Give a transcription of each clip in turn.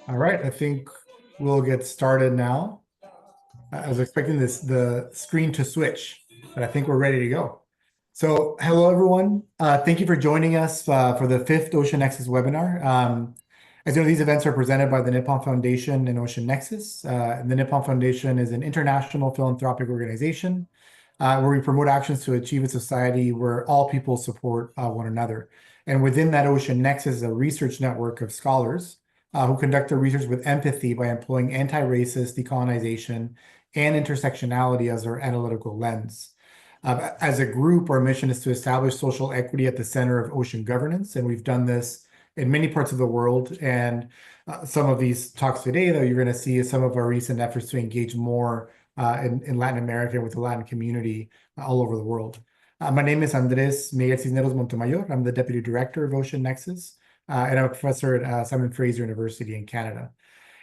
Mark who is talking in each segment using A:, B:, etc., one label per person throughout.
A: All right, I think we'll get started now. I was expecting the screen to switch, but I think we're ready to go. So hello, everyone. Thank you for joining us for the 5th Ocean Nexus webinar. As you know, these events are presented by the Nippon Foundation and Ocean Nexus. And the Nippon Foundation is an international philanthropic organization where we promote actions to achieve a society where all people support one another. And within that Ocean Nexus is a research network of scholars who conduct their research with empathy by employing anti-racist, decolonization, and intersectionality as our analytical lens. As a group, our mission is to establish social equity at the center of ocean governance, and we've done this in many parts of the world. And some of these talks today, though, you're going to see some of our recent efforts to engage more in Latin America with the Latin community all over the world. My name is Andrés Cisneros-Montemayor. I'm the Deputy Director of Ocean Nexus, and I'm a professor at Simon Fraser University in Canada.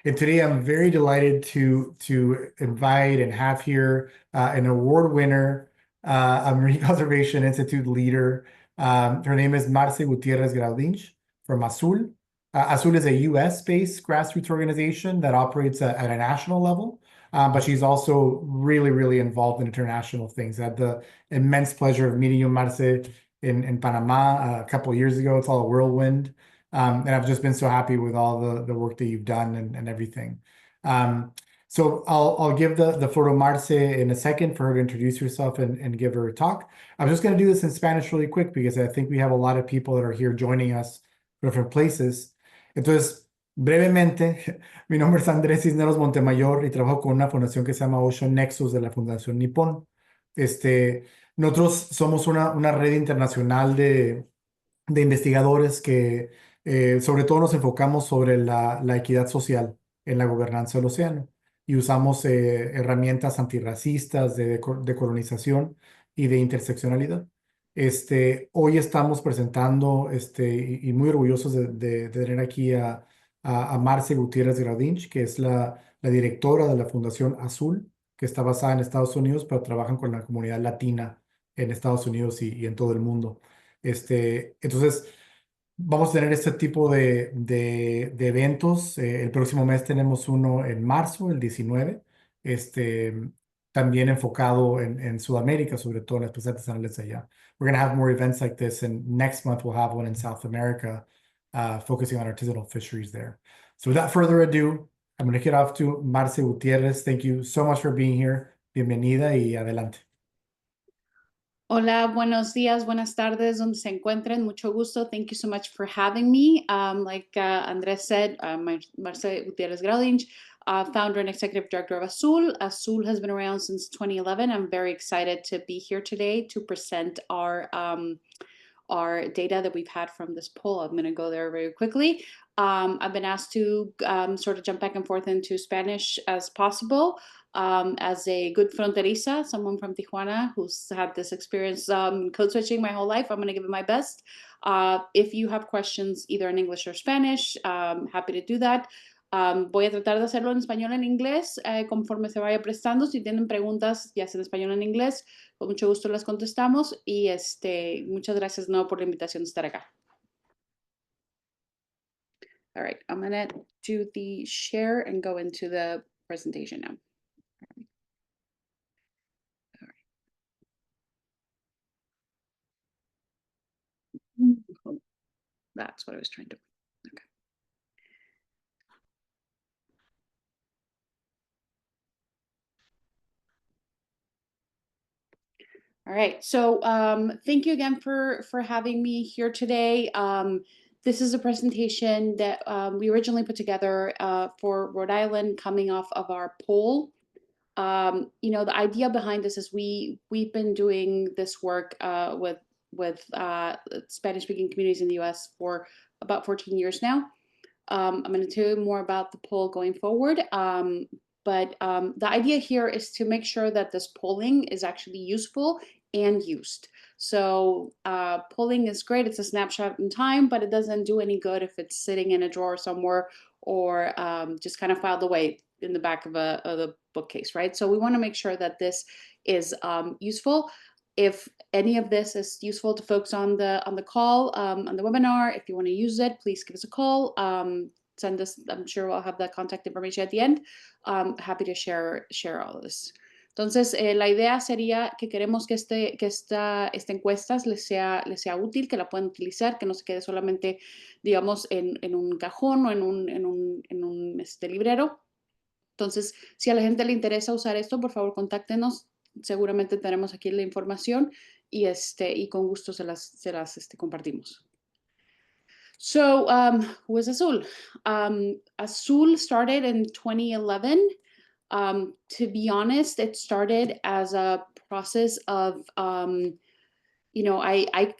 A: And today I'm very delighted to invite and have here an award winner, a Marine Conservation Institute leader. Her name is Marce Gutiérrez-Graudiņš from Azul. Azul is a US-based grassroots organization that operates at a national level, but she's also really involved in international things. I had the immense pleasure of meeting you, Marce, in Panama a couple of years ago. It's all a whirlwind. And I've just been so happy with all the work that you've done and everything. So I'll give the floor to Marce in a second for her to introduce herself and give her a talk. I'm just going to do this in Spanish really quick because I think we have a lot of people that are here joining us from different places. Entonces, brevemente, mi nombre es Andrés Cisneros-Montemayor y trabajo con una fundación que se llama Ocean Nexus de la Fundación Nippon. Nosotros somos una red internacional de investigadores que sobre todo nos enfocamos sobre la equidad social en la gobernanza del océano y usamos herramientas antirracistas de colonización y de interseccionalidad. Hoy estamos presentando y muy orgullosos de tener aquí a Marce Gutiérrez-Graudiņš, que es la directora de la Fundación Azul, que está basada en Estados Unidos, pero trabajan con la comunidad latina en Estados Unidos y en todo el mundo. Entonces, vamos a tener este tipo de eventos. El próximo mes tenemos uno en marzo, el 19, también enfocado en Sudamérica, sobre todo en las presentes anales allá. We're going to have more events like this, and next month we'll have one in South America, focusing on artisanal fisheries there. So without further ado, I'm going to kick off to Marce Gutiérrez. Thank you so much for being here. Bienvenida y adelante.
B: Hola, buenos días, buenas tardes, donde se encuentren. Mucho gusto. Thank you so much for having me. Like Andrés said, I'm Marce Gutiérrez-Graudiņš, founder and executive director of Azul. Azul has been around since 2011. I'm very excited to be here today to present our data that we've had from this poll. I'm going to go there very quickly. I've been asked to sort of jump back and forth into Spanish as possible. As a good fronteriza, someone from Tijuana who's had this experience code switching my whole life, I'm going to give it my best. If you have questions either in English or Spanish, happy to do that. Voy a tratar de hacerlo en español en inglés conforme se vaya prestando. Si tienen preguntas, ya sea en español o en inglés, con mucho gusto las contestamos. Y muchas gracias de nuevo por la invitación de estar acá. All right, I'm going to do the share and go into the presentation now. All right. That's what I was trying to. Okay. All right, so thank you again for having me here today. This is a presentation that we originally put together for Rhode Island coming off of our poll. The idea behind this is we've been doing this work with Spanish-speaking communities in the U.S. for about 14 years now. I'm going to tell you more about the poll going forward. But the idea here is to make sure that this polling is actually useful and used. So polling is great. It's a snapshot in time, but it doesn't do any good if it's sitting in a drawer somewhere or just kind of filed away in the back of the bookcase, right? So we want to make sure that this is useful. If any of this is useful to folks on the call, on the webinar, if you want to use it, please give us a call. send us, I'm sure I'll have the contact information at the end. Happy to share all of this. Entonces, la idea sería que queremos que esta encuesta les sea útil, que la puedan utilizar, que no se quede solamente, digamos, en un cajón o en un librero. Entonces, si a la gente le interesa usar esto, por favor, contáctenos. Seguramente tenemos aquí la información y con gusto se las compartimos. So, who is Azul? Azul started in 2011. To be honest, it started as a process of, I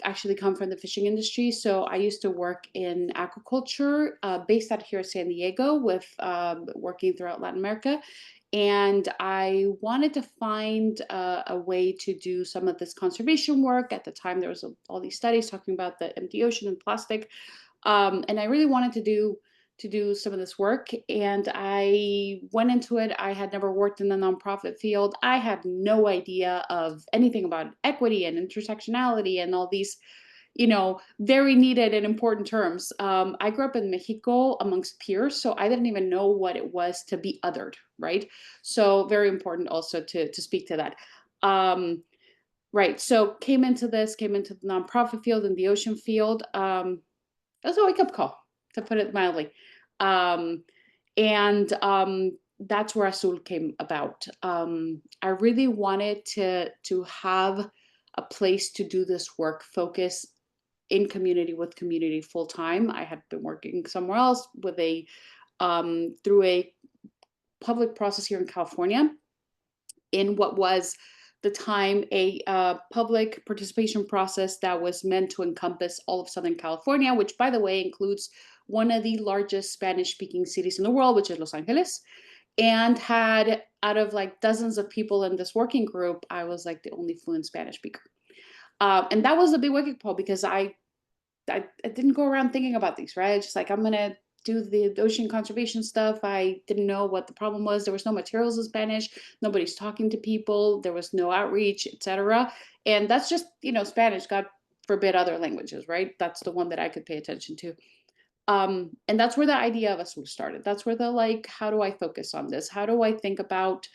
B: actually come from the fishing industry. So I used to work in aquaculture, based out here in San Diego, with working throughout Latin America. And I wanted to find a way to do some of this conservation work. At the time, there was all these studies talking about the empty ocean and plastic. And I really wanted to do some of this work, and I went into it. I had never worked in the nonprofit field. I had no idea of anything about equity and intersectionality and all these, very needed and important terms. I grew up in Mexico amongst peers, so I didn't even know what it was to be othered, right? So very important also to speak to that. Right, so came into the nonprofit field and the ocean field. It was a wake-up call, to put it mildly. That's where Azul came about. I really wanted to have a place to do this work, focus in community with community full time. I had been working somewhere else with through a public process here in California, in what was the time a public participation process that was meant to encompass all of Southern California, which, by the way, includes one of the largest Spanish-speaking cities in the world, which is Los Angeles, and had, out of like dozens of people in this working group, I was like the only fluent Spanish speaker. And that was a big wake-up call, because I didn't go around thinking about these, right? Just like, I'm going to do the ocean conservation stuff. I didn't know what the problem was. There was no materials in Spanish. Nobody's talking to people. There was no outreach, etc. And that's just, Spanish, God forbid other languages, right? That's the one that I could pay attention to. And that's where the idea of Azul started. That's where how do I focus on this? How do I think about,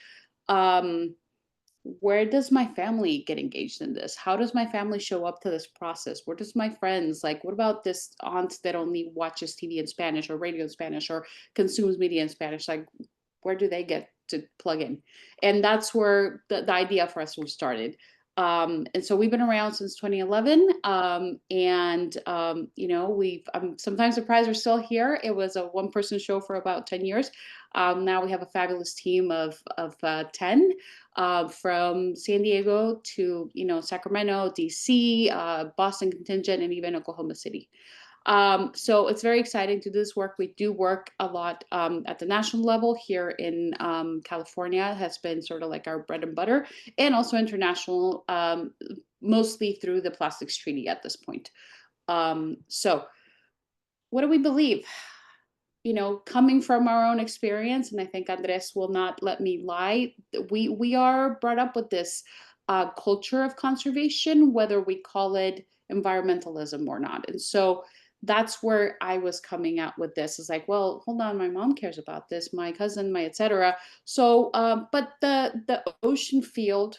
B: where does my family get engaged in this? How does my family show up to this process? Where does my friends, what about this aunt that only watches TV in Spanish or radio in Spanish or consumes media in Spanish? Where do they get to plug in? And that's where the idea for us started. And so we've been around since 2011. I'm sometimes surprised we're still here. It was a one-person show for about 10 years. Now we have a fabulous team of 10, from San Diego to, Sacramento, DC, Boston contingent, and even Oklahoma City. So it's very exciting to do this work. We do work a lot at the national level here in California. It has been sort of like our bread and butter, and also international, mostly through the Plastics Treaty at this point. So what do we believe? Coming from our own experience, and I think Andrés will not let me lie, we are brought up with this culture of conservation, whether we call it environmentalism or not. And so that's where I was coming out with this. It's like, well, hold on, my mom cares about this, my cousin, my etc. So, but the ocean field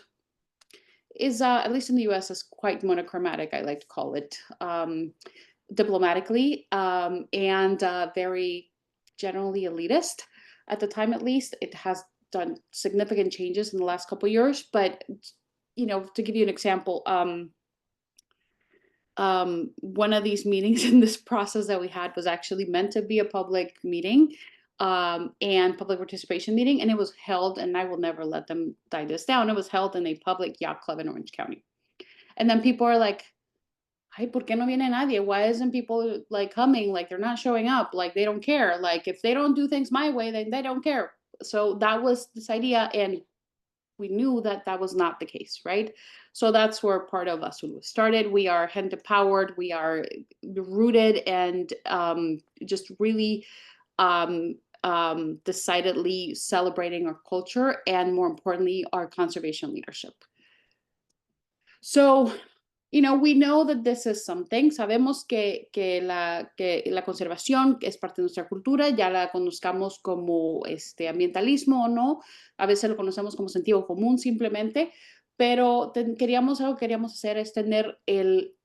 B: is, at least in the US, is quite monochromatic, I like to call it, diplomatically, and very generally elitist. At the time, at least, it has done significant changes in the last couple of years. But, to give you an example, one of these meetings in this process that we had was actually meant to be a public meeting, and public participation meeting, and it was held, and I will never let them die this down, it was held in a public yacht club in Orange County. And then people are like, "Ay, ¿por qué no viene nadie? Why isn't people coming? They're not showing up. They don't care. If they don't do things my way, then they don't care." So that was this idea, and we knew that that was not the case, right? So that's where part of Azul started. We are hand empowered. We are rooted and just really decidedly celebrating our culture, and more importantly, our conservation leadership. So we know that this is something. Sabemos que la conservación es parte de nuestra cultura, ya la conozcamos como ambientalismo o no, a veces lo conocemos como sentido común simplemente, pero algo que queríamos hacer es tener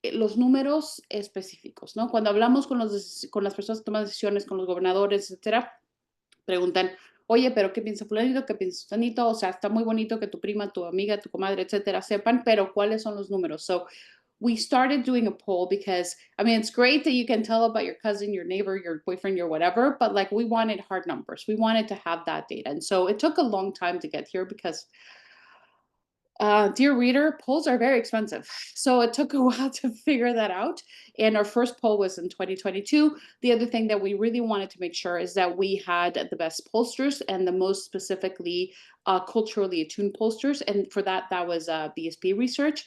B: los números específicos, ¿no? Cuando hablamos con las personas que toman decisiones, con los gobernadores, etcétera, preguntan, oye, pero ¿qué piensa fulanito? ¿Qué piensa fulanito? O sea, está muy bonito que tu prima, tu amiga, tu comadre, etcétera, sepan, pero ¿cuáles son los números? So we started doing a poll because, I mean, it's great that you can tell about your cousin, your neighbor, your boyfriend, your whatever, but like we wanted hard numbers. We wanted to have that data. And so it took a long time to get here because dear reader, polls are very expensive. So it took a while to figure that out. And our first poll was in 2022. The other thing that we really wanted to make sure is that we had the best pollsters and the most specifically culturally attuned pollsters. And for that was BSP research.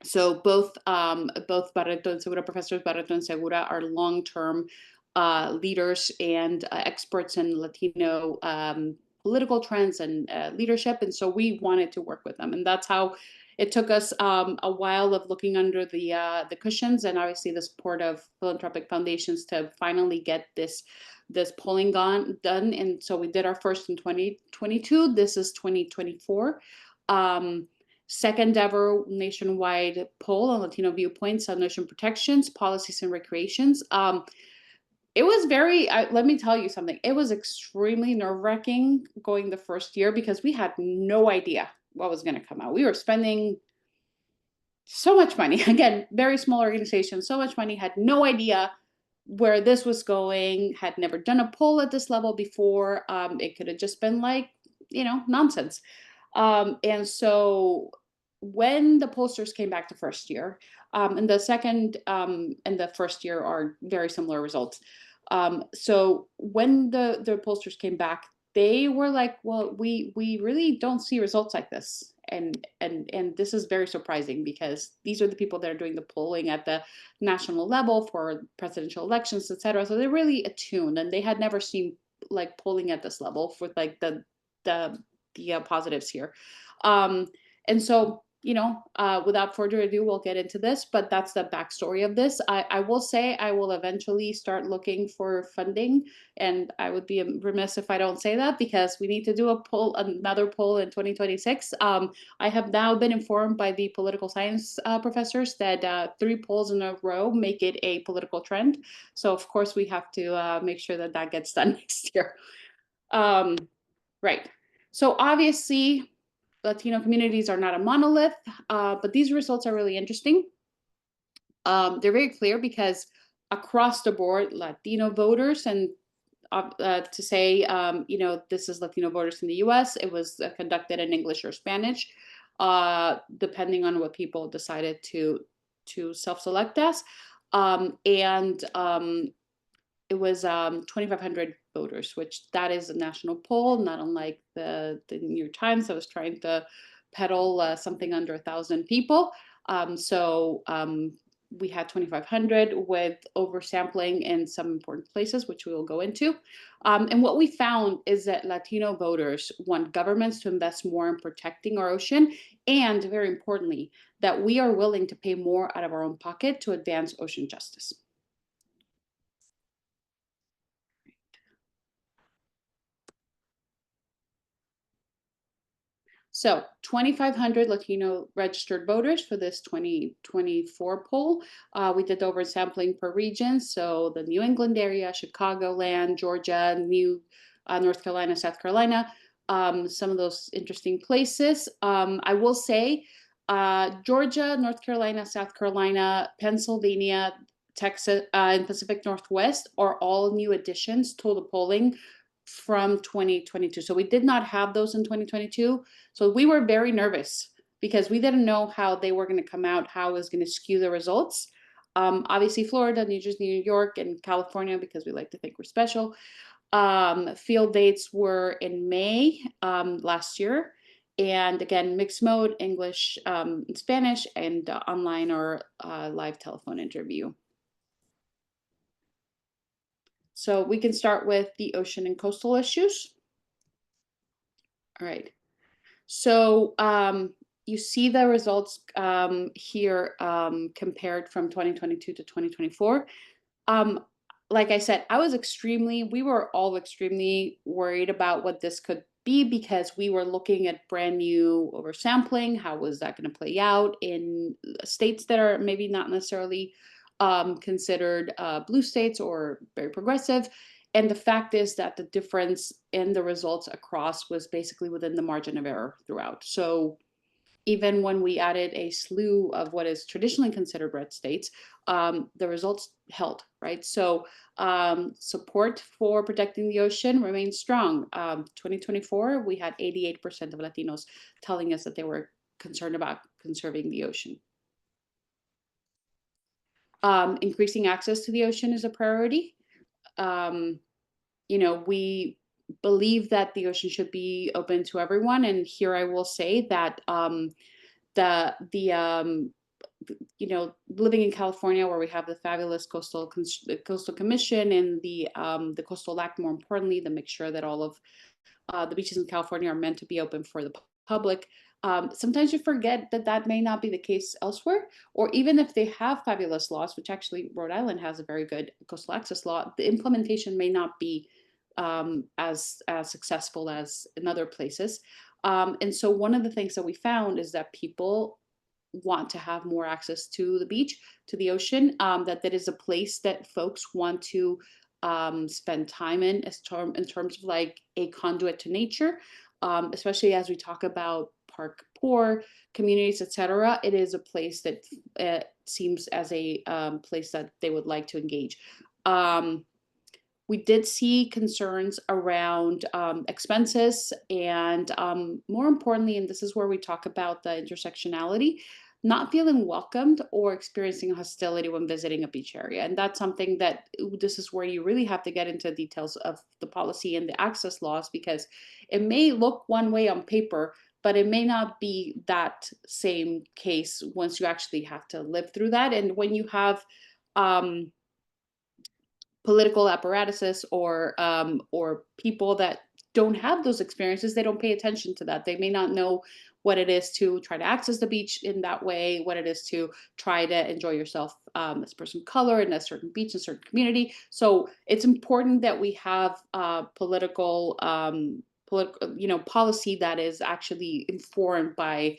B: So both Barreto and Segura, Professors Barreto and Segura are long-term leaders and experts in Latino political trends and leadership. And so we wanted to work with them. And that's how it took us a while of looking under the cushions and obviously the support of philanthropic foundations to finally get this polling done. And so we did our first in 2022. This is 2024. Second ever nationwide poll on Latino viewpoints on ocean protections, policies, and recreations. It was let me tell you something. It was extremely nerve-wracking going the first year because we had no idea what was going to come out. We were spending so much money. Again, very small organization, so much money, had no idea where this was going, had never done a poll at this level before. It could have just been like, nonsense. And so when the pollsters came back the first year, and the second and the first year are very similar results. So when the pollsters came back, they were like, well, we really don't see results like this. And this is very surprising because these are the people that are doing the polling at the national level for presidential elections, et cetera. So they're really attuned and they had never seen like polling at this level for like the positives here. And so, without further ado, we'll get into this, but that's the backstory of this. I will say I will eventually start looking for funding, and I would be remiss if I don't say that because we need to do another poll in 2026. I have now been informed by the political science professors that 3 polls in a row make it a political trend. So of course we have to make sure that gets done next year. Right. So obviously, Latino communities are not a monolith, but these results are really interesting. They're very clear because across the board, Latino voters, and to say, this is Latino voters in the US, it was conducted in English or Spanish, depending on what people decided to self-select as. It was 2,500 voters, which that is a national poll, not unlike the New York Times that was trying to peddle something under 1,000 people. We had 2,500 with oversampling in some important places, which we will go into. And what we found is that Latino voters want governments to invest more in protecting our ocean, and very importantly, that we are willing to pay more out of our own pocket to advance ocean justice. So 2,500 Latino registered voters for this 2024 poll. We did oversampling per region. So the New England area, Chicagoland, Georgia, North Carolina, South Carolina, some of those interesting places. I will say Georgia, North Carolina, South Carolina, Pennsylvania, Texas, and Pacific Northwest are all new additions to the polling from 2022. So we did not have those in 2022. So we were very nervous because we didn't know how they were going to come out, how it was going to skew the results. Obviously, Florida, New Jersey, New York, and California, because we like to think we're special. Field dates were in May last year. And again, mixed mode, English, Spanish, and online or live telephone interview. So we can start with the ocean and coastal issues. All right. So you see the results here compared from 2022 to 2024. Like I said, we were all extremely worried about what this could be because we were looking at brand new oversampling. How was that going to play out in states that are maybe not necessarily considered blue states or very progressive? And the fact is that the difference in the results across was basically within the margin of error throughout. So even when we added a slew of what is traditionally considered red states, the results held, right? So support for protecting the ocean remains strong. 2024, we had 88% of Latinos telling us that they were concerned about conserving the ocean. Increasing access to the ocean is a priority. We believe that the ocean should be open to everyone. And here I will say that living in California, where we have the fabulous Coastal Commission and the Coastal Act, more importantly, to make sure that all of the beaches in California are meant to be open for the public. Sometimes you forget that may not be the case elsewhere, or even if they have fabulous laws, which actually Rhode Island has a very good coastal access law, the implementation may not be as successful as in other places. And so one of the things that we found is that people want to have more access to the beach, to the ocean, that is a place that folks want to spend time in terms of like a conduit to nature, especially as we talk about park poor communities, etc. It is a place that seems as a place that they would like to engage. We did see concerns around expenses and more importantly, and this is where we talk about the intersectionality, not feeling welcomed or experiencing hostility when visiting a beach area. And that's something that this is where you really have to get into details of the policy and the access laws, because it may look one way on paper, but it may not be that same case once you actually have to live through that. And when you have political apparatuses or people that don't have those experiences, they don't pay attention to that. They may not know what it is to try to access the beach in that way, what it is to try to enjoy yourself as a person of color in a certain beach, in a certain community. So it's important that we have political policy that is actually informed by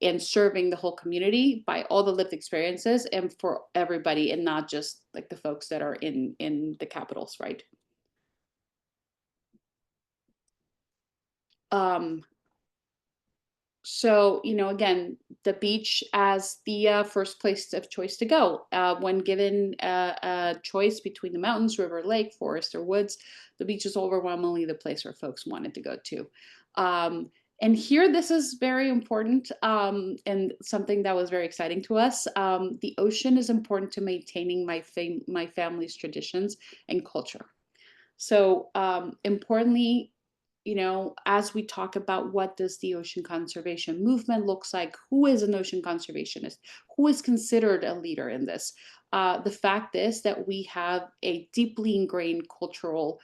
B: and serving the whole community by all the lived experiences and for everybody, and not just like the folks that are in the capitals, right? So, again, the beach as the first place of choice to go. When given a choice between the mountains, river, lake, forest, or woods, the beach is overwhelmingly the place where folks wanted to go to. And here, this is very important and something that was very exciting to us. The ocean is important to maintaining my family's traditions and culture. So importantly, as we talk about what does the ocean conservation movement looks like, who is an ocean conservationist, who is considered a leader in this, the fact is that we have a deeply ingrained cultural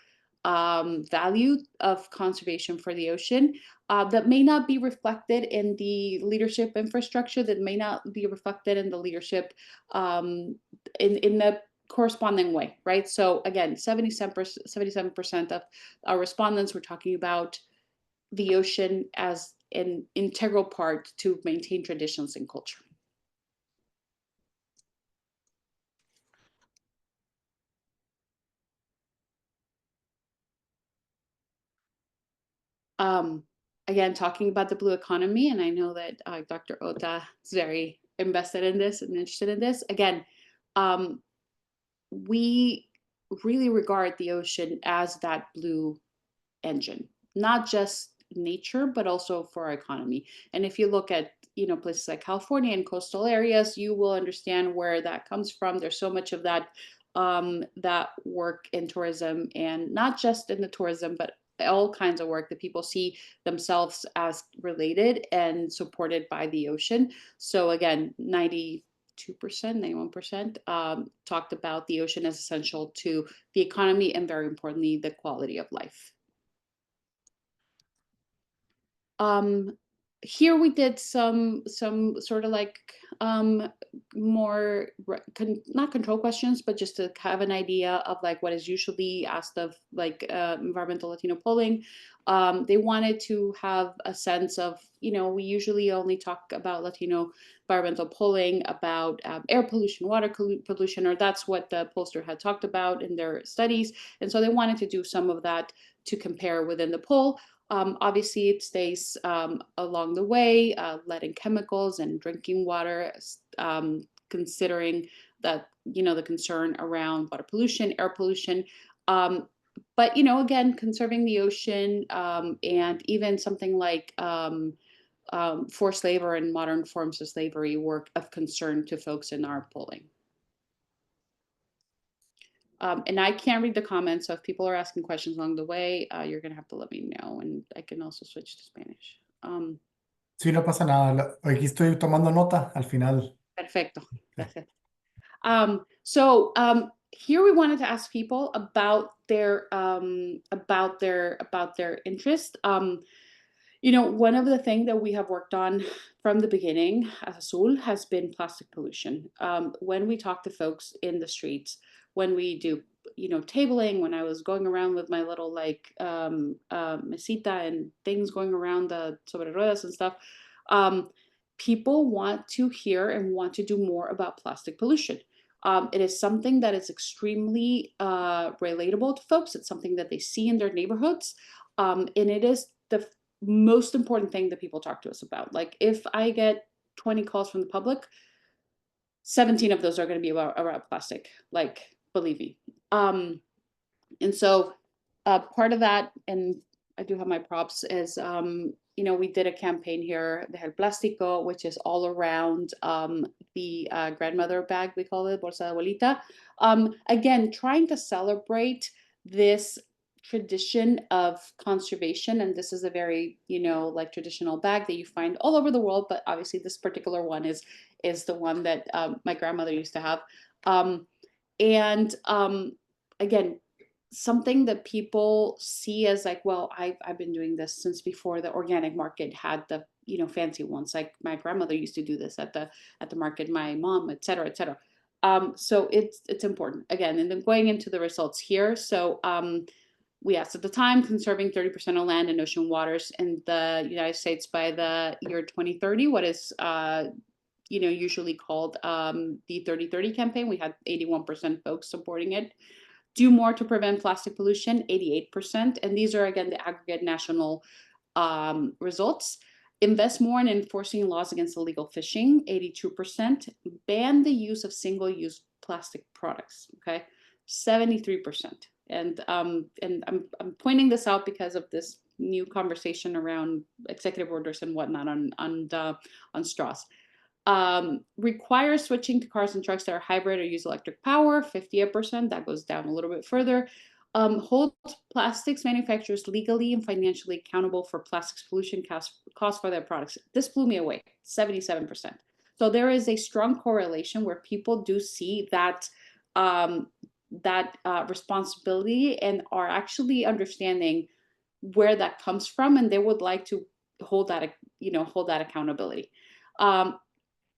B: value of conservation for the ocean that may not be reflected in the leadership infrastructure, that may not be reflected in the leadership in the corresponding way, right? So again, 77% of our respondents were talking about the ocean as an integral part to maintain traditions and culture. Again, talking about the blue economy, and I know that Dr. Ota is very invested in this and interested in this. Again, we really regard the ocean as that blue engine, not just nature, but also for our economy. And if you look at places like California and coastal areas, you will understand where that comes from. There's so much of that that work in tourism, and not just in the tourism, but all kinds of work that people see themselves as related and supported by the ocean. So again, 92%, 91% talked about the ocean as essential to the economy and, very importantly, the quality of life. here we did some sort of like more not control questions, but just to have an idea of like what is usually asked of like environmental Latino polling. They wanted to have a sense of, we usually only talk about Latino environmental polling about air pollution, water pollution, or that's what the pollster had talked about in their studies. And so they wanted to do some of that to compare within the poll. Obviously, it stays along the way, lead and chemicals and drinking water, considering that, the concern around water pollution, air pollution. But, again, conserving the ocean and even something like forced labor and modern forms of slavery were of concern to folks in our polling. And I can't read the comments, so if people are asking questions along the way, you're going to have to let me know, and I can also switch to Spanish.
A: Sí, no pasa nada. Aquí estoy tomando nota al final.
B: Perfecto. Gracias. So here we wanted to ask people about their interest. One of the things that we have worked on from the beginning as Azul has been plastic pollution. When we talk to folks in the streets, when we do, tabling, when I was going around with my little like mesita and things going around the sobre ruedas and stuff, people want to hear and want to do more about plastic pollution. It is something that is extremely relatable to folks. It's something that they see in their neighborhoods. And it is the most important thing that people talk to us about. Like if I get 20 calls from the public, 17 of those are going to be about plastic, like, believe me. And so part of that, and I do have my props, is, we did a campaign here, the El Plástico, which is all around the grandmother bag, we call it, bolsa de abuelita. Again, trying to celebrate this tradition of conservation, and this is a very, like traditional bag that you find all over the world, but obviously this particular one is the one that my grandmother used to have. And again, something that people see as like, well, I've been doing this since before the organic market had the, fancy ones. Like my grandmother used to do this at the market, my mom, et cetera, et cetera. So it's important again. And then going into the results here. So we asked at the time, conserving 30% of land and ocean waters in the United States by the year 2030. What is usually called the 30-30 campaign. We had 81% folks supporting it. Do more to prevent plastic pollution, 88%. And these are, again, the aggregate national results. Invest more in enforcing laws against illegal fishing, 82%. Ban the use of single-use plastic products, okay, 73%. And I'm pointing this out because of this new conversation around executive orders and whatnot on straws. Requires switching to cars and trucks that are hybrid or use electric power, 58%. That goes down a little bit further. Hold plastics manufacturers legally and financially accountable for plastics pollution costs for their products. This blew me away, 77%. So there is a strong correlation where people do see that responsibility and are actually understanding where that comes from, and they would like to hold that accountability.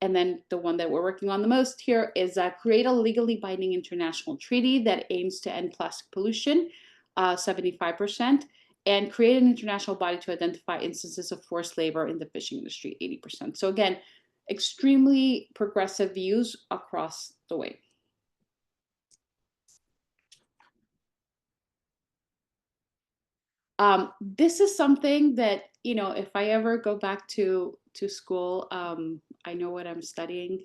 B: And then the one that we're working on the most here is create a legally binding international treaty that aims to end plastic pollution, 75%, and create an international body to identify instances of forced labor in the fishing industry, 80%. So again, extremely progressive views across the way. This is something that, if I ever go back to school, I know what I'm studying.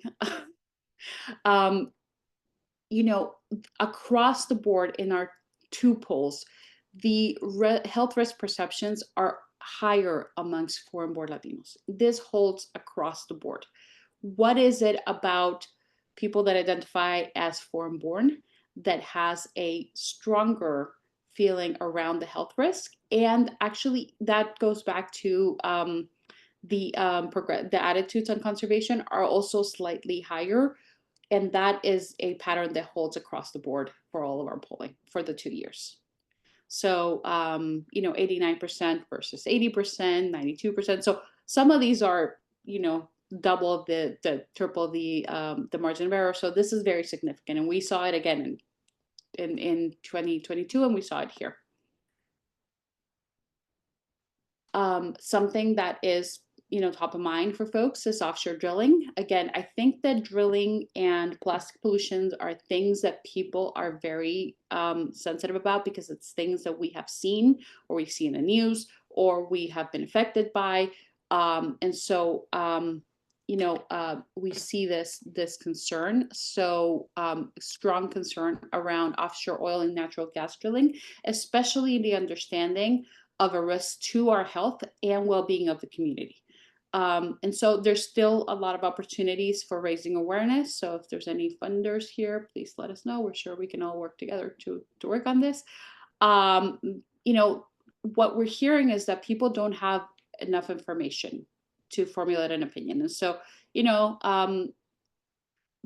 B: Across the board in our two polls, the health risk perceptions are higher amongst foreign-born Latinos. This holds across the board. What is it about people that identify as foreign-born that has a stronger feeling around the health risk? And actually, that goes back to the attitudes on conservation are also slightly higher. And that is a pattern that holds across the board for all of our polling for the 2 years. So, 89% versus 80%, 92%. So Some of these are, double triple the margin of error. So this is very significant. And we saw it again in 2022, and we saw it here. Something that is, top of mind for folks is offshore drilling. Again, I think that drilling and plastic pollutions are things that people are very sensitive about, because it's things that we have seen, or we see in the news, or we have been affected by. And so, we see this concern. So strong concern around offshore oil and natural gas drilling, especially the understanding of a risk to our health and well-being of the community. And so there's still a lot of opportunities for raising awareness. So if there's any funders here, please let us know. We're sure we can all work together to work on this. What we're hearing is that people don't have enough information to formulate an opinion. And so,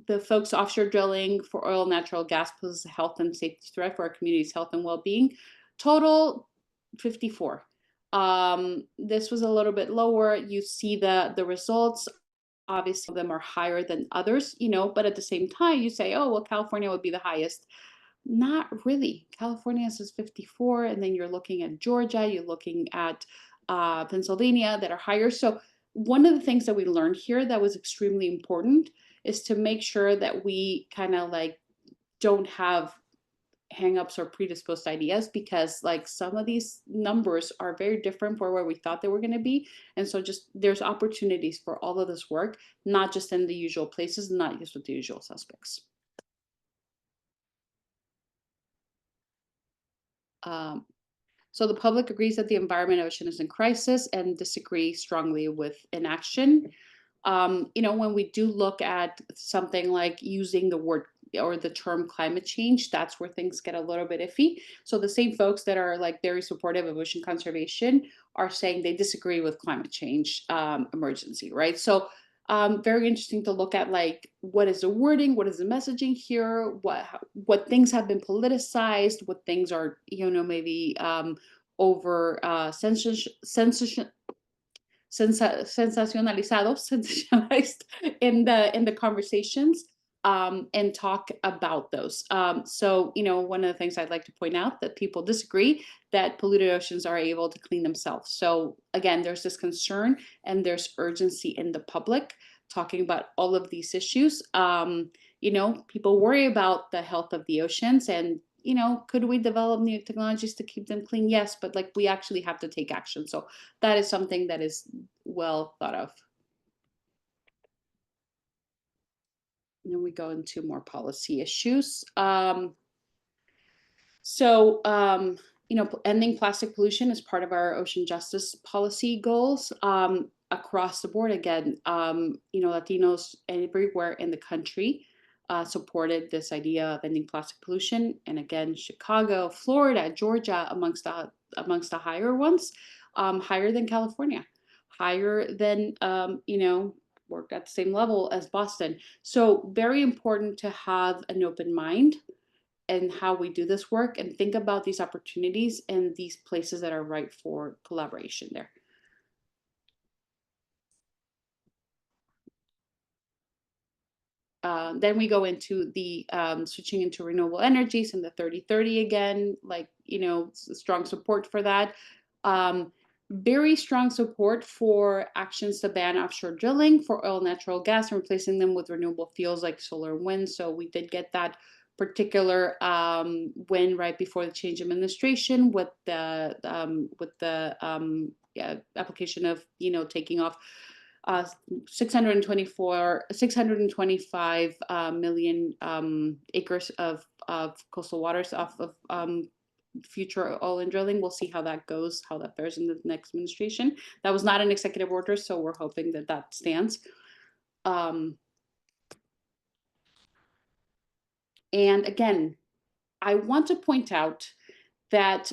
B: the folks offshore drilling for oil and natural gas poses a health and safety threat for our community's health and well-being. Total 54. This was a little bit lower. You see the results. Obviously, some of them are higher than others, but at the same time, you say, oh, well, California would be the highest. Not really. California is 54, and then you're looking at Georgia, you're looking at Pennsylvania that are higher. So one of the things that we learned here that was extremely important is to make sure that we kind of don't have hangups or predisposed ideas, because some of these numbers are very different for where we thought they were going to be. And so just there's opportunities for all of this work, not just in the usual places, not just with the usual suspects. So the public agrees that the environment ocean is in crisis and disagree strongly with inaction. When we do look at something like using the word or the term climate change, that's where things get a little bit iffy. So the same folks that are very supportive of ocean conservation are saying they disagree with climate change emergency, right? So very interesting to look at what is the wording, what is the messaging here, what things have been politicized, what things are maybe over sensationalized in the conversations, and talk about those. So one of the things I'd like to point out that people disagree that polluted oceans are able to clean themselves. So again, there's this concern and there's urgency in the public talking about all of these issues. People worry about the health of the oceans, and could we develop new technologies to keep them clean? Yes, but we actually have to take action. So that is something that is well thought of. And then we go into more policy issues. Ending plastic pollution is part of our ocean justice policy goals across the board. Again, Latinos everywhere in the country supported this idea of ending plastic pollution. And again, Chicago, Florida, Georgia, amongst the higher ones, higher than California, higher than, worked at the same level as Boston. So very important to have an open mind and how we do this work and think about these opportunities and these places that are right for collaboration there. Then we go into the switching into renewable energies and the 30-30 again, strong support for that. Very strong support for actions to ban offshore drilling for oil, natural gas, and replacing them with renewable fuels like solar and wind. So we did get that particular win right before the change of administration with the application of taking off 625 million acres of coastal waters off of future oil and drilling. We'll see how that goes, how that fares in the next administration. That was not an executive order, so we're hoping that that stands. And again, I want to point out that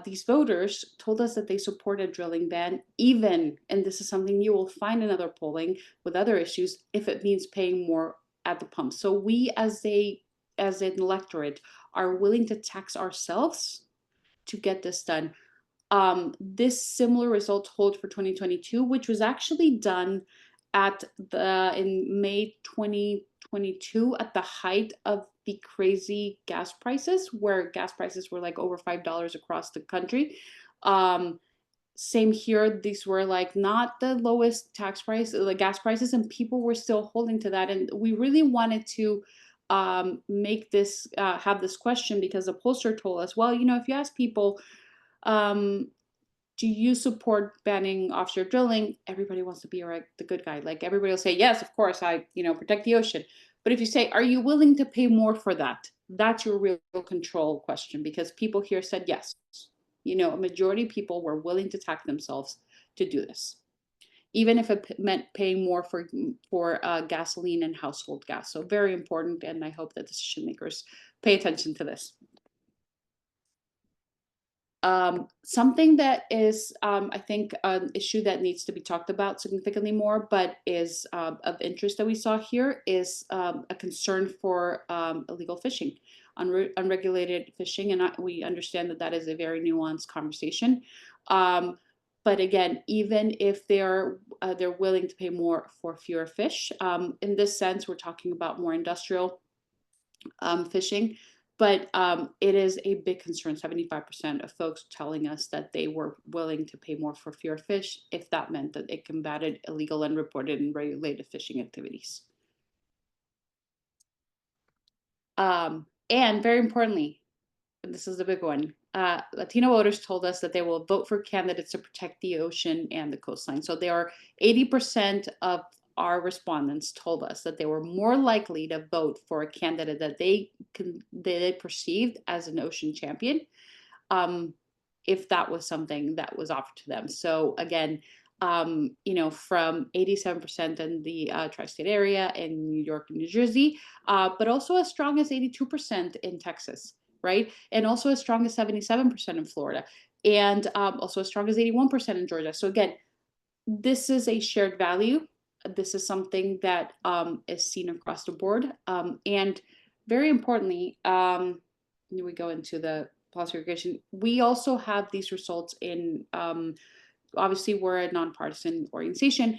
B: these voters told us that they support a drilling ban, even, and this is something you will find in other polling with other issues, if it means paying more at the pump. So we as an electorate are willing to tax ourselves to get this done. This similar result holds for 2022, which was actually done in May 2022 at the height of the crazy gas prices, where gas prices were like over $5 across the country. Same here, these were like not the lowest tax price, the gas prices, and people were still holding to that. And we really wanted to make this have this question, because the pollster told us, well, you know, if you ask people, do you support banning offshore drilling? Everybody wants to be the good guy. Like, everybody will say, yes, of course, I, you know, protect the ocean. But if you say, are you willing to pay more for that? That's your real control question, because people here said yes. You know, a majority of people were willing to tax themselves to do this, even if it meant paying more for gasoline and household gas. So very important, and I hope that decision makers pay attention to this. Something that is, I think, an issue that needs to be talked about significantly more, but is of interest that we saw here, is a concern for illegal fishing, unregulated fishing, and we understand that that is a very nuanced conversation. But again, even if they're willing to pay more for fewer fish, in this sense, we're talking about more industrial fishing. But it is a big concern. 75% of folks telling us that they were willing to pay more for fewer fish if that meant that it combated illegal, unreported, and regulated fishing activities. And very importantly, and this is the big one, Latino voters told us that they will vote for candidates to protect the ocean and the coastline. So there are 80% of our respondents told us that they were more likely to vote for a candidate that they perceived as an ocean champion, if that was something that was offered to them. So again, you know, from 87% in the tri-state area in New York and New Jersey, but also as strong as 82% in Texas, right? And also as strong as 77% in Florida, and also as strong as 81% in Georgia. So again, this is a shared value. This is something that is seen across the board. And very importantly, we go into the policy regression. We also have these results in, obviously we're a nonpartisan organization.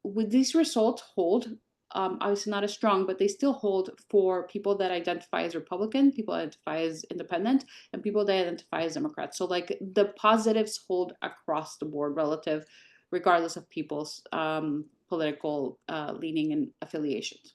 B: With these results hold, obviously not as strong, but they still hold for people that identify as Republican, people that identify as independent, and people that identify as Democrats. So like the positives hold across the board relative, regardless of people's political leaning and affiliations.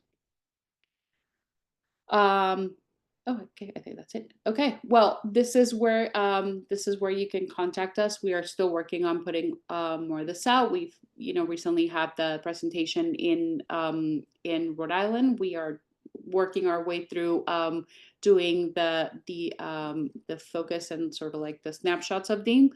B: Okay, I think that's it. Okay, well, this is where you can contact us. We are still working on putting more of this out. We've, you know, recently had the presentation in Rhode Island. We are working our way through doing the focus and sort of like the snapshots of theme.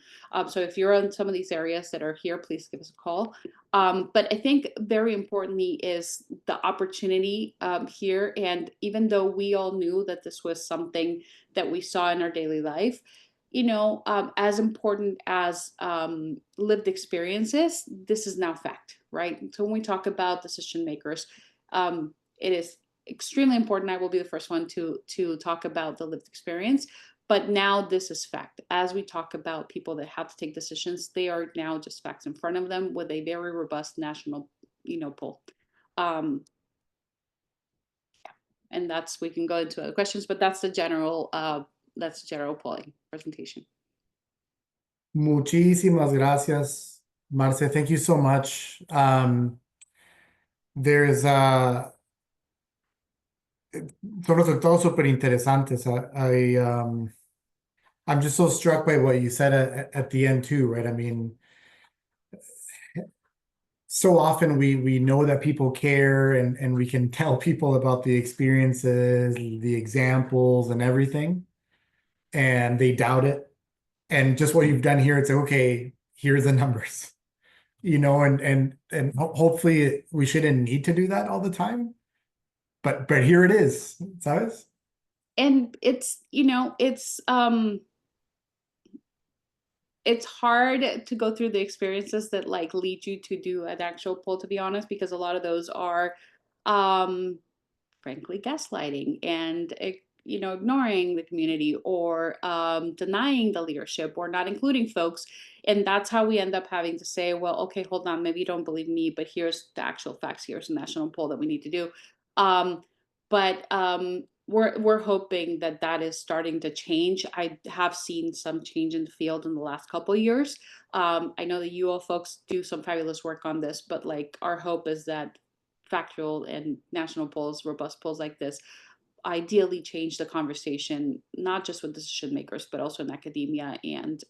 B: So if you're in some of these areas that are here, please give us a call. But I think very importantly is the opportunity here. And even though we all knew that this was something that we saw in our daily life, you know, as important as lived experiences, this is now fact, right? So when we talk about decision makers, it is extremely important. I will be the first one to talk about the lived experience, but now this is fact. As we talk about people that have to take decisions, they are now just facts in front of them with a very robust national, you know, poll. Yeah. And that's, we can go into other questions, but that's the general polling presentation.
A: Muchísimas gracias, Marce. Thank you so much. There's son resultados súper interesantes. I'm just so struck by what you said at the end too, right? I mean, so often we know that people care, and we can tell people about the experiences, the examples, and everything, and they doubt it. And just what you've done here, it's okay, here's the numbers, you know, and hopefully we shouldn't need to do that all the time. But here it is, ¿sabes?
B: And it's, you know, it's hard to go through the experiences that like lead you to do an actual poll, to be honest, because a lot of those are frankly gaslighting and ignoring the community or denying the leadership or not including folks. And that's how we end up having to say, well, okay, hold on, maybe you don't believe me, but here's the actual facts. Here's a national poll that we need to do. But we're hoping that is starting to change. I have seen some change in the field in the last couple of years. I know that you all folks do some fabulous work on this, but like our hope is that factual and national polls, robust polls like this, ideally change the conversation, not just with decision makers, but also in academia and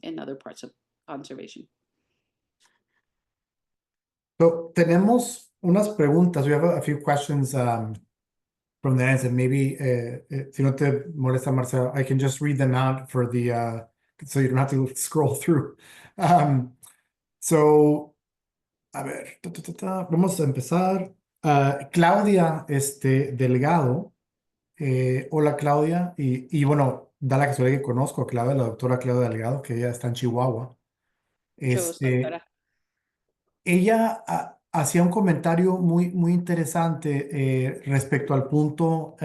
B: in other parts of conservation.
A: So tenemos unas preguntas. We have a few questions from the answer. Maybe si no te molesta, Marcelo, I can just read them out for the so you don't have to scroll through. So a ver, vamos a empezar. Claudia Delgado. Hola Claudia, y bueno, da la casualidad que conozco a Claudia, la doctora Claudia Delgado, que ella está en Chihuahua. Ella hacía un comentario muy interesante respecto al punto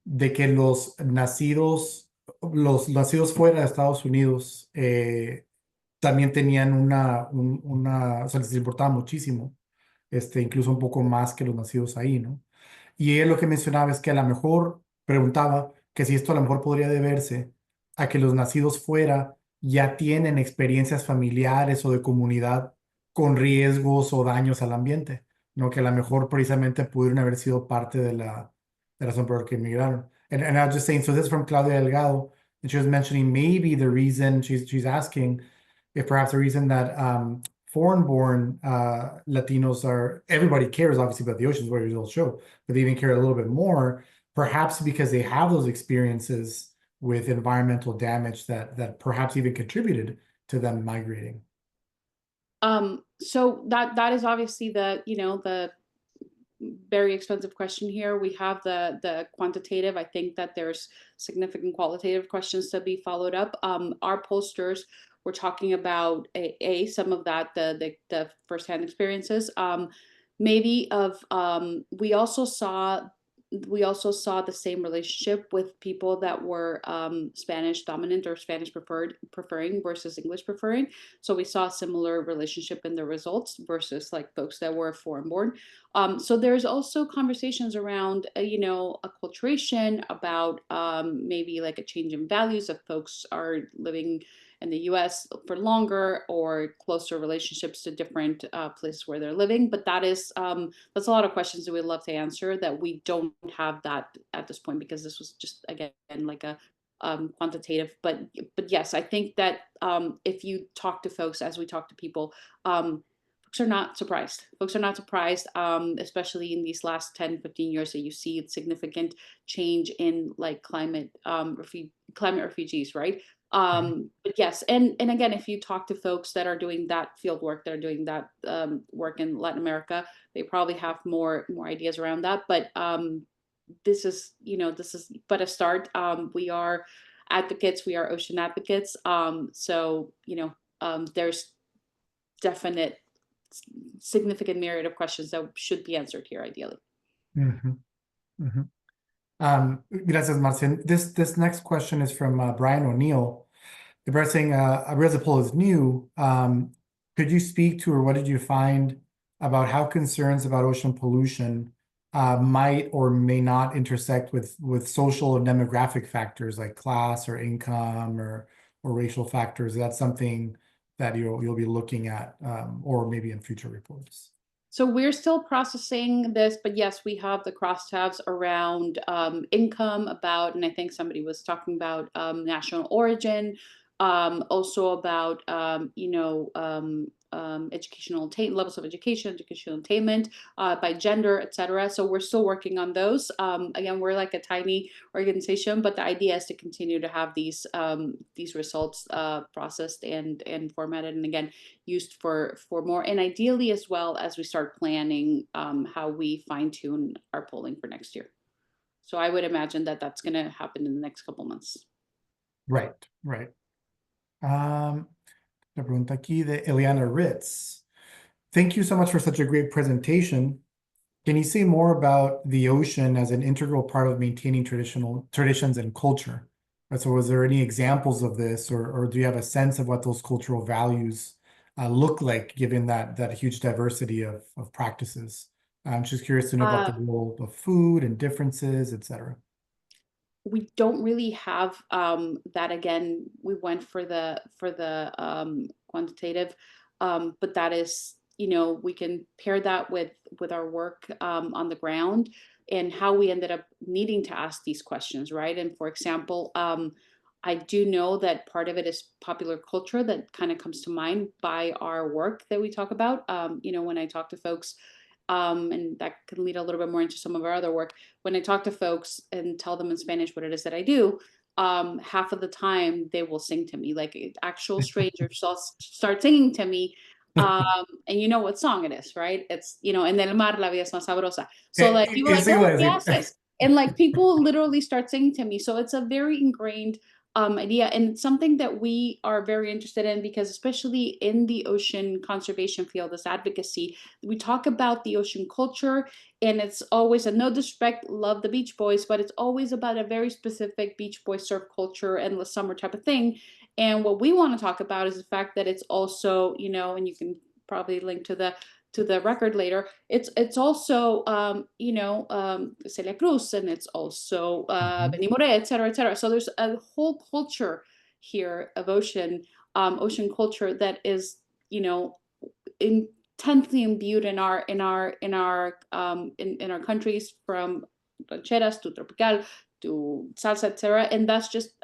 A: de que los nacidos fuera de Estados Unidos también tenían o sea, les importaba muchísimo, incluso un poco más que los nacidos ahí, ¿no? Y él lo que mencionaba es que a lo mejor preguntaba que si esto a lo mejor podría deberse a que los nacidos fuera ya tienen experiencias familiares o de comunidad con riesgos o daños al ambiente, ¿no? Que a lo mejor precisamente pudieron haber sido parte de la razón por la que emigraron. And I was just saying, so this is from Claudia Delgado, and she was mentioning maybe the reason she's asking if perhaps the reason that foreign-born Latinos everybody cares obviously about the oceans, what your results show, but they even care a little bit more, perhaps because they have those experiences with environmental damage that perhaps even contributed to them migrating.
B: So that is obviously the very expensive question here. We have the quantitative. I think that there's significant qualitative questions to be followed up. Our pollsters were talking about some of that, the firsthand experiences. Maybe of we also saw the same relationship with people that were Spanish dominant or Spanish preferring versus English preferring. So we saw a similar relationship in the results versus like folks that were foreign born. So there's also conversations around, acculturation, about maybe like a change in values if folks are living in the US for longer or closer relationships to different places where they're living. But that's a lot of questions that we'd love to answer that we don't have that at this point, because this was just, again, like a quantitative. But yes, I think that if you talk to folks, as we talk to people, folks are not surprised. Folks are not surprised, especially in these last 10, 15 years that you see significant change in like climate refugees, right? But yes, and again, if you talk to folks that are doing that field work, that are doing that work in Latin America, they probably have more ideas around that. But this is but a start. We are advocates. We are ocean advocates. So there's definite significant myriad of questions that should be answered here, ideally.
A: Mm-hmm. Mm-hmm. Gracias, Marce. This next question is from Brian O'Neill. They're saying, I realize the poll is new. Could you speak to, or what did you find about how concerns about ocean pollution might or may not intersect with social and demographic factors like class or income or racial factors? That's something that you'll be looking at, or maybe in future reports.
B: So we're still processing this, but yes, we have the crosstabs around income, and I think somebody was talking about national origin, also about educational levels of educational attainment by gender, etc. So we're still working on those. Again, we're like a tiny organization, but the idea is to continue to have these results processed and formatted, and again used for more, and ideally as well as we start planning how we fine-tune our polling for next year. So I would imagine that that's going to happen in the next couple months.
A: Right. La pregunta aquí de Eliana Ritz. Thank you so much for such a great presentation. Can you say more about the ocean as an integral part of maintaining traditional traditions and culture? Right, so was there any examples of this, or do you have a sense of what those cultural values look like, given that huge diversity of practices? I'm just curious to know about the role of food and differences, etc.
B: We don't really have that. Again, we went for the quantitative, but that is, we can pair that with our work on the ground and how we ended up needing to ask these questions, right? And for example, I do know that part of it is popular culture that kind of comes to mind by our work that we talk about. When I talk to folks, and that can lead a little bit more into some of our other work. When I talk to folks and tell them in Spanish what it is that I do, half of the time they will sing to me, like actual strangers start singing to me. And you know what song it is, right? It's, En el mar la vida es más sabrosa. So like people are like,
A: Eso iba
B: oh,
A: a
B: ¿qué
A: decir.
B: haces? And like people literally start singing to me. So it's a very ingrained idea, and it's something that we are very interested in because especially in the ocean conservation field, this advocacy, we talk about the ocean culture, and it's always, a no disrespect, love the Beach Boys, but it's always about a very specific Beach Boy surf culture, endless summer type of thing. And what we want to talk about is the fact that it's also, and you can probably link to the record later. It's also Celia Cruz, and it's also Benny Moré, et cetera, et cetera. So there's a whole culture here of ocean culture that is intensely imbued in our countries, from rancheras to tropical to salsa, etc. And that's just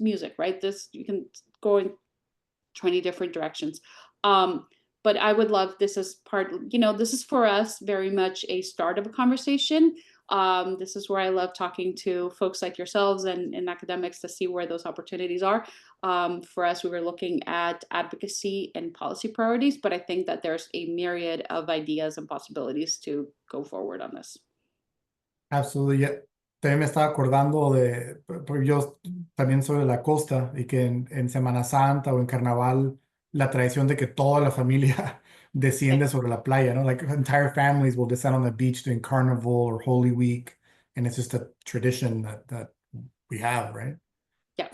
B: music, right? This, you can go in 20 different directions. But I would love, this is this is for us very much a start of a conversation. This is where I love talking to folks like yourselves and academics to see where those opportunities are. For us, we were looking at advocacy and policy priorities, but I think that there's a myriad of ideas and possibilities to go forward on this.
A: Absolutely. También me estaba acordando porque yo también soy de la costa y que en Semana Santa o en Carnaval, la tradición de que toda la familia desciende sobre la playa, ¿no? Like entire families will descend on the beach during Carnival or Holy Week, and it's just a tradition that we have, right?
B: Yeah.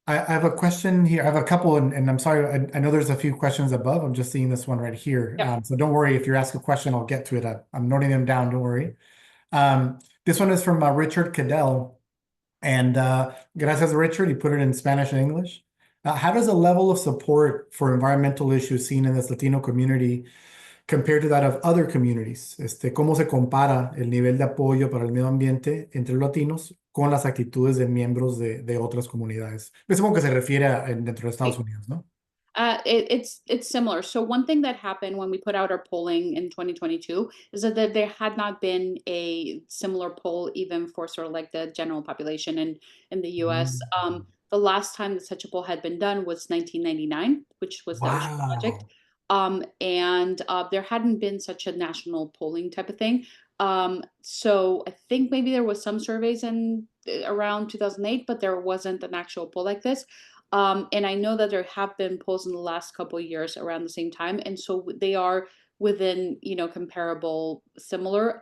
A: I have a question here. I have a couple, and I'm sorry, I know there's a few questions above. I'm just seeing this one right here.
B: Yeah.
A: So don't worry, if you ask a question, I'll get to it. I'm noting them down, don't worry. This one is from Richard Cadell, and gracias, Richard. He put it in Spanish and English. How does the level of support for environmental issues seen in this Latino community compare to that of other communities? ¿Cómo se compara el nivel de apoyo para el medio ambiente entre los latinos con las actitudes de miembros de otras comunidades? Me supongo que se refiere dentro de Estados Unidos, ¿no?
B: It's similar. So one thing that happened when we put out our polling in 2022 is that there had not been a similar poll even for sort of like the general population in the US. The last time that such a poll had been done was 1999, which was the Ocean Project. And there hadn't been such a national polling type of thing. So I think maybe there was some surveys in around 2008, but there wasn't an actual poll like this. And I know that there have been polls in the last couple of years around the same time. And so they are within, comparable, similar.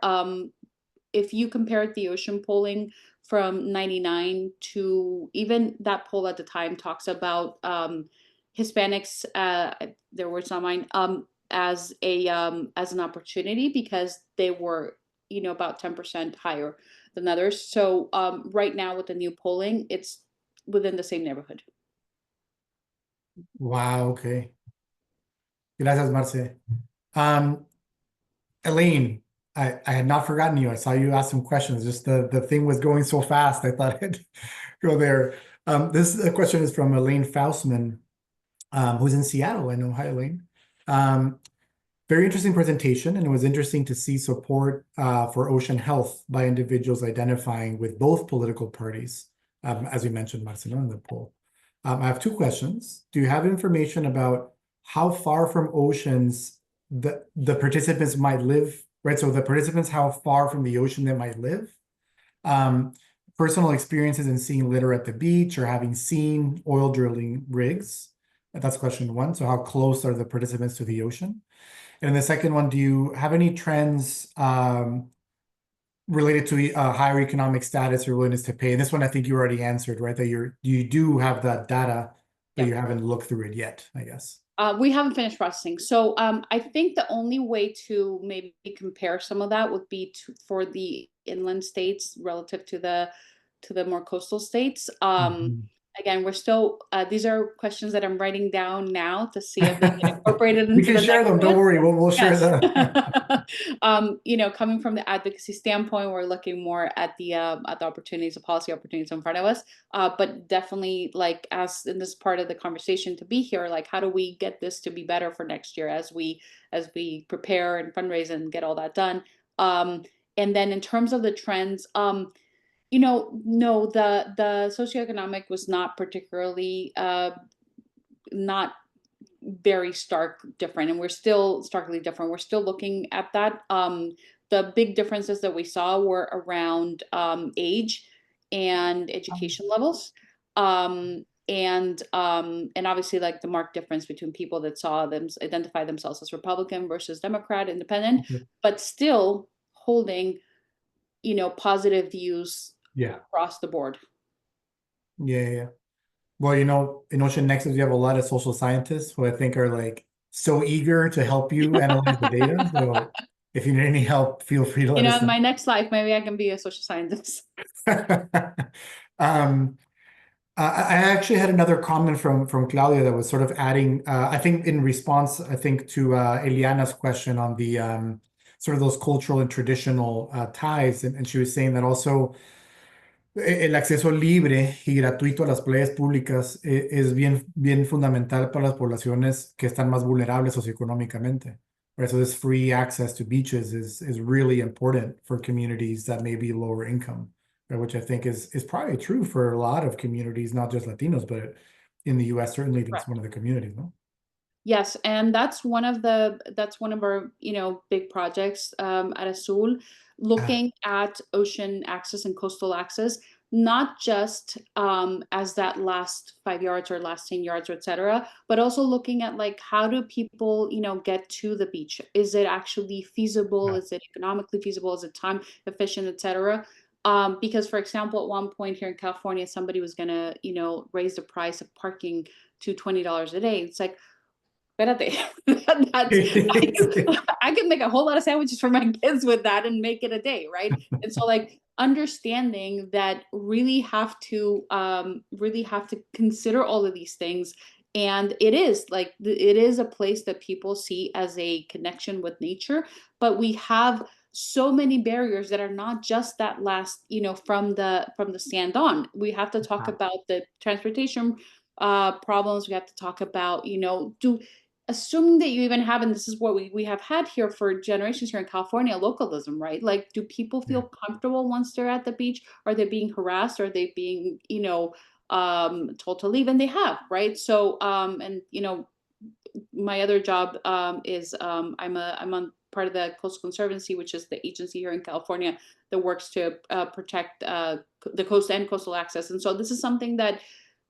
B: If you compare the ocean polling from 99 to even that poll at the time talks about Hispanics, their words not mine, as an opportunity because they were, about 10% higher than others. So right now with the new polling, it's within the same neighborhood.
A: Wow, okay. Gracias, Marce. Elaine, I had not forgotten you. I saw you ask some questions. Just the thing was going so fast, I thought I'd go there. This question is from Elaine Faustman, who's in Seattle. I know. Hi, Elaine. Very interesting presentation, and it was interesting to see support for ocean health by individuals identifying with both political parties, as you mentioned, Marcelo, in the poll. I have two questions. Do you have information about how far from oceans the participants might live, right? So the participants, how far from the ocean they might live. Personal experiences in seeing litter at the beach or having seen oil drilling rigs. That's question one. So how close are the participants to the ocean? And the second one, do you have any trends related to higher economic status or willingness to pay? And this one, I think you already answered, right? That you do have that data, but you haven't looked through it yet, I guess.
B: We haven't finished processing. So I think the only way to maybe compare some of that would be for the inland states relative to the more coastal states. Again, we're still, these are questions that I'm writing down now to see if they get incorporated into
A: We can share them, don't worry, we'll share them.
B: You know, coming from the advocacy standpoint, we're looking more at the opportunities, the policy opportunities in front of us. But definitely, like, as in this part of the conversation to be here, like, how do we get this to be better for next year as we prepare and fundraise and get all that done? And then in terms of the trends, you know, no, the socioeconomic was not particularly not very stark different, and we're still starkly different. We're still looking at that. The big differences that we saw were around age and education levels. And obviously, like, the marked difference between people that identify themselves as Republican versus Democrat, independent, but still holding, you know, positive views across the board.
A: Yeah. Well, you know, in Ocean Nexus, we have a lot of social scientists who I think are like so eager to help you analyze the data. So if you need any help, feel free to let us know.
B: In my next life, maybe I can be a social scientist.
A: I actually had another comment from Claudia that was sort of adding, I think in response, I think to Eliana's question on the sort of those cultural and traditional ties, and she was saying that also el acceso libre y gratuito a las playas públicas es bien fundamental para las poblaciones que están más vulnerables socioeconómicamente. Right? So this free access to beaches is really important for communities that may be lower income. Which I think is probably true for a lot of communities, not just Latinos, but in the U.S. certainly that's one of the communities, no?
B: Yes, and that's one of our, you know, big projects at Azul, looking at ocean access and coastal access, not just as that last 5 yards or last 10 yards, or et cetera, but also looking at, like, how do people, you know, get to the beach? Is it actually feasible? Is it economically feasible? Is it time efficient, et cetera? Because, for example, at one point here in California, somebody was gonna, you know, raise the price of parking to $20 a day. It's like, espérate, I can make a whole lot of sandwiches for my kids with that and make it a day, right? And so, like, understanding that really have to consider all of these things. And it is a place that people see as a connection with nature, but we have so many barriers that are not just that last, you know, from the stand on. We have to talk about the transportation problems. We have to talk about, you know, assuming that you even have, and this is what we have had here for generations here in California, localism, right? Like, do people feel comfortable once they're at the beach? Are they being harassed? Are they being, you know, told to leave? And they have, right? So, and, you know, my other job is I'm on part of the Coastal Conservancy, which is the agency here in California that works to protect the coast and coastal access. And so this is something that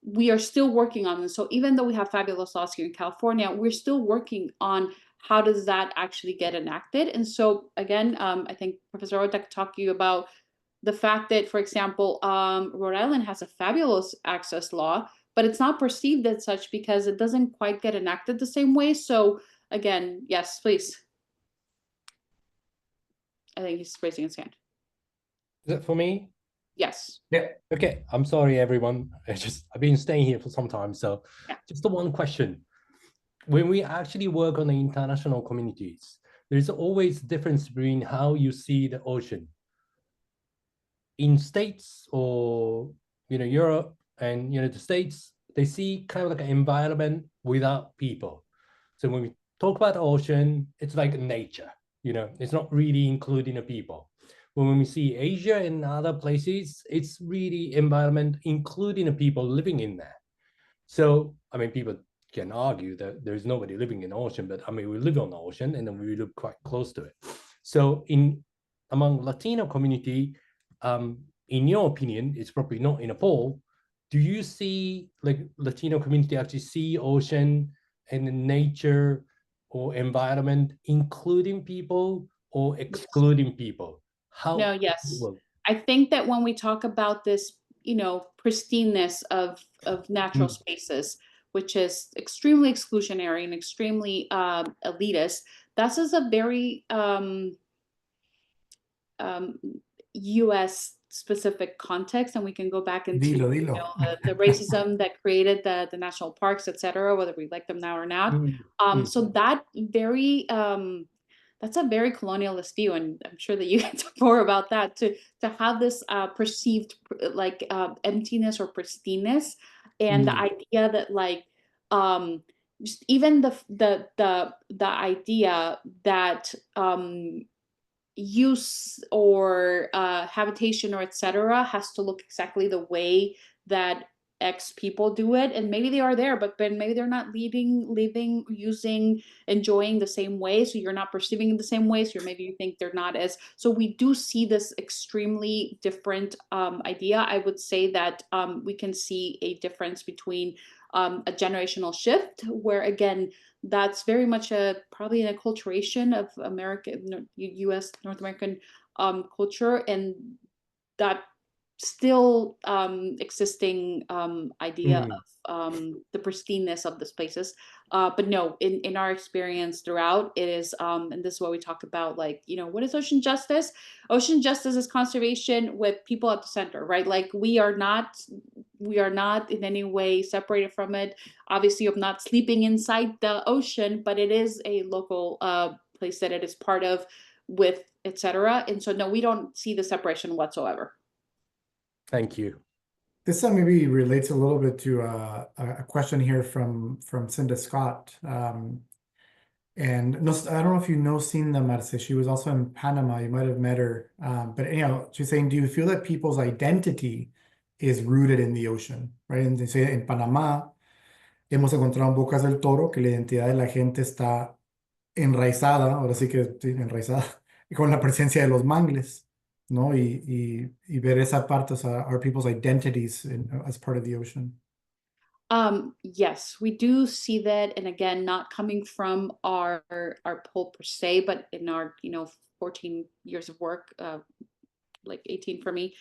B: we are still working on. And so even though we have fabulous laws here in California, we're still working on how does that actually get enacted. And so, again, I think Professor Rota could talk to you about the fact that, for example, Rhode Island has a fabulous access law, but it's not perceived as such because it doesn't quite get enacted the same way. So again, yes, please. I think he's raising his hand.
C: Is it for me?
B: Yes.
A: Yeah.
C: Okay. I'm sorry, everyone. I've been staying here for some time. So just the one question. When we actually work on the international communities, there's always a difference between how you see the ocean. In States or, you know, Europe and United States, they see kind of like an environment without people. So when we talk about the ocean, it's like nature, you know, it's not really including the people. When we see Asia and other places, it's really environment, including the people living in there. So, I mean, people can argue that there's nobody living in the ocean, but I mean, we live on the ocean and then we live quite close to it. So among Latino community, in your opinion, it's probably not in a poll, do you see like Latino community actually see ocean and the nature or environment, including people or excluding people? How?
B: No, yes.
C: Well,
B: I think that when we talk about this, pristineness of natural spaces, which is extremely exclusionary and extremely elitist, that's just a very U.S. specific context, and we can go back into
A: Dilo.
B: the racism that created the national parks, etc., whether we like them now or not. So that very that's a very colonialist view, and I'm sure that you can talk more about that. To have this perceived like emptiness or pristineness, and the idea that like just even the idea that use or habitation or etc. has to look exactly the way that X people do it, and maybe they are there, but maybe they're not living, using, enjoying the same way. So you're not perceiving it the same way. So maybe you think they're not as. So we do see this extremely different idea. I would say that we can see a difference between a generational shift, where again, that's very much probably an acculturation of American, U.S., North American culture, and that still existing idea of the pristineness of these places. But no, in our experience throughout, it is, and this is what we talk about, like, what is ocean justice? Ocean justice is conservation with people at the center, right? Like we are not in any way separated from it. Obviously, I'm not sleeping inside the ocean, but it is a local place that it is part of, with etc. And so no, we don't see the separation whatsoever.
C: Thank you.
A: This maybe relates a little bit to a question here from Cinda Scott. And no, I don't know if you know Cinda, Marce. She was also in Panama. You might have met her. But anyhow, she's saying, do you feel that people's identity is rooted in the ocean? Right? And dice, en Panamá hemos encontrado en Bocas del Toro que la identidad de la gente está enraizada, ahora sí que sí, enraizada, con la presencia de los mangles. ¿No? Y ver esa parte, o sea, are people's identities as part of the ocean?
B: Yes, we do see that, and again, not coming from our poll per se, but in our 14 years of work, like 18 for me,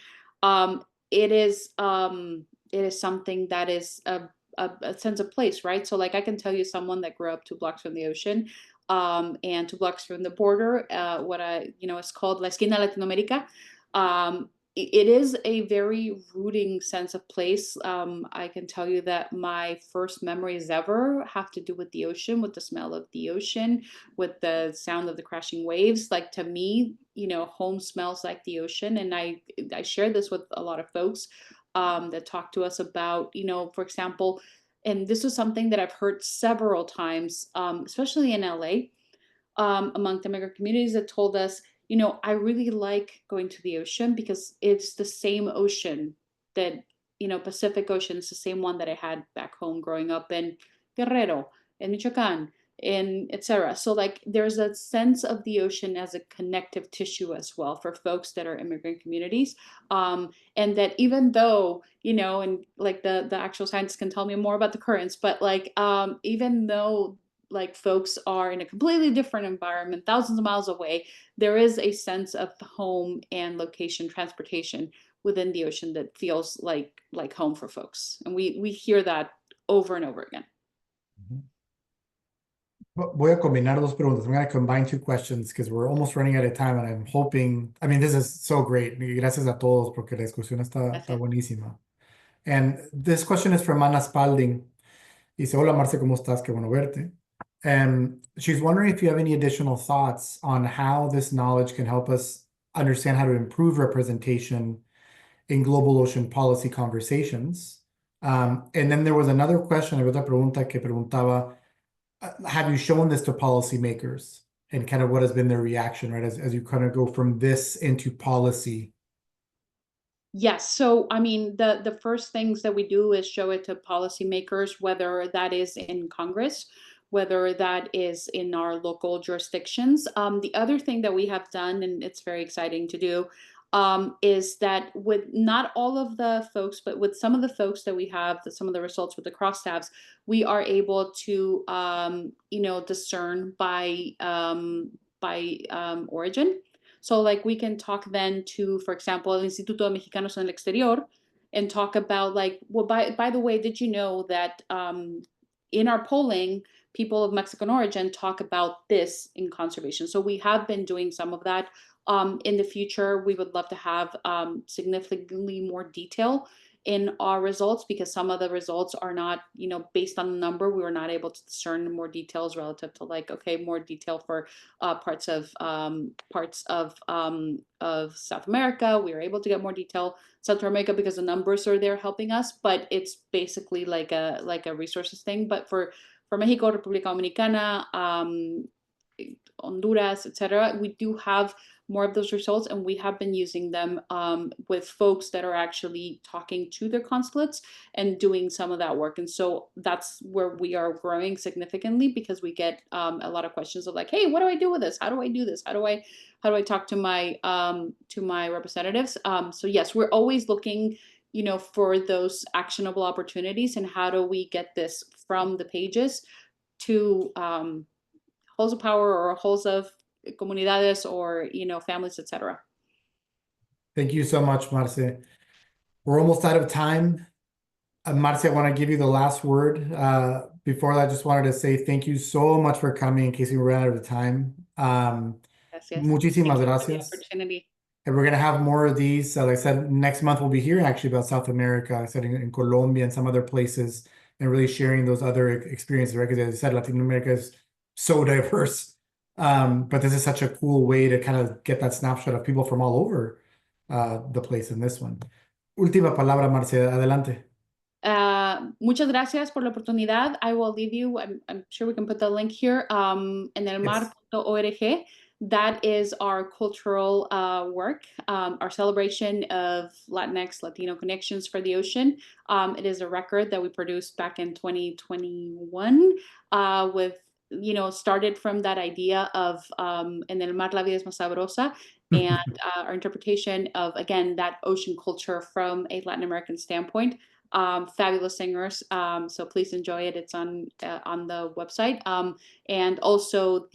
B: it is something that is a sense of place, right? So like I can tell you someone that grew up 2 blocks from the ocean, and 2 blocks from the border, what is called La Esquina Latinoamérica. It is a very rooting sense of place. I can tell you that my first memories ever have to do with the ocean, with the smell of the ocean, with the sound of the crashing waves. Like to me, home smells like the ocean. And I share this with a lot of folks that talk to us about, for example, and this is something that I've heard several times, especially in LA, among the immigrant communities, that told us, I really like going to the ocean because it's the same ocean that, Pacific Ocean is the same one that I had back home growing up in Guerrero, in Michoacan, and etc. So like there's a sense of the ocean as a connective tissue as well for folks that are immigrant communities. And that even though, and like the actual scientists can tell me more about the currents, but like even though like folks are in a completely different environment, thousands of miles away, there is a sense of home and location transportation within the ocean that feels like home for folks. And we hear that over and over again.
A: Voy a combinar 2 preguntas. I'm going to combine 2 questions because we're almost running out of time, and I'm hoping, this is so great. Gracias a todos porque la discusión está buenísima. And this question is from Ana Spalding. Dice, hola Marce, ¿cómo estás? Qué bueno verte. She's wondering if you have any additional thoughts on how this knowledge can help us understand how to improve representation in global ocean policy conversations. And then there was another question, otra pregunta que preguntaba, have you shown this to policymakers and kind of what has been their reaction, right? As you kind of go from this into policy.
B: Yes. So, the first things that we do is show it to policymakers, whether that is in Congress, whether that is in our local jurisdictions. The other thing that we have done, and it's very exciting to do, is that with not all of the folks, but with some of the folks that we have, some of the results with the crosstabs, we are able to, discern by origin. So like we can talk then to, for example, El Instituto de Mexicanos en el Exterior, and talk about like, well, by the way, did you know that in our polling, people of Mexican origin talk about this in conservation? So we have been doing some of that. In the future, we would love to have significantly more detail in our results, because some of the results are not, based on the number, we were not able to discern more details relative to like, okay, more detail for parts of South America. We were able to get more detail Central America because the numbers are there helping us, but it's basically like a resources thing. But for Mexico, República Dominicana, Honduras, etc., we do have more of those results, and we have been using them with folks that are actually talking to their consulates and doing some of that work. And so that's where we are growing significantly, because we get a lot of questions of like, hey, what do I do with this? How do I do this? How do I talk to my representatives? So yes, we're always looking, for those actionable opportunities, and how do we get this from the pages to halls of power or halls of comunidades or, families, etc.
A: Thank you so much, Marce. We're almost out of time. Marce, I want to give you the last word. Before that, I just wanted to say thank you so much for coming in case we ran out of time.
B: Gracias.
A: Muchísimas
B: Thank you for the
A: gracias.
B: opportunity.
A: And we're going to have more of these. Like I said, next month we'll be hearing actually about South America, I said in Colombia and some other places, and really sharing those other experiences, right? Because as I said, Latin America is so diverse. But this is such a cool way to kind of get that snapshot of people from all over the place in this one. Última palabra, Marce, adelante.
B: Muchas gracias por la oportunidad. I will leave you, I'm sure we can put the link here, en elmar.org. That is our cultural work, our celebration of Latinx, Latino connections for the ocean. It is a record that we produced back in 2021 with, started from that idea of En el mar la vida es más sabrosa, and our interpretation of, again, that ocean culture from a Latin American standpoint. Fabulous singers, so please enjoy it. It's on the website, and also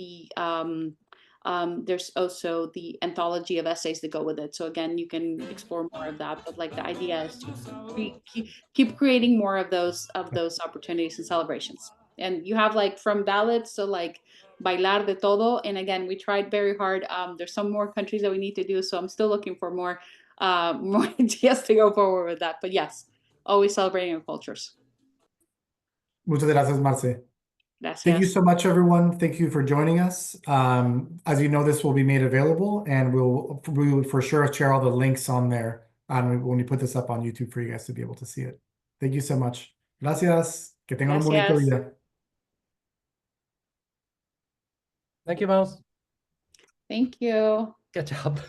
B: there's also the anthology of essays that go with it. So again, you can explore more of that. But like the idea is to keep creating more of those opportunities and celebrations. And you have like from ballads to like bailar de todo. And again, we tried very hard. There's some more countries that we need to do, so I'm still looking for more ideas to go forward with that. But yes, always celebrating our cultures.
A: Muchas gracias, Marce.
B: Gracias.
A: Thank you so much, everyone. Thank you for joining us. As you know, this will be made available, and we will for sure share all the links on there when we put this up on YouTube for you guys to be able to see it. Thank you so much. Gracias. Que tengan un bonito día.
C: Thank you, Mouse.
B: Thank you.
C: Good job.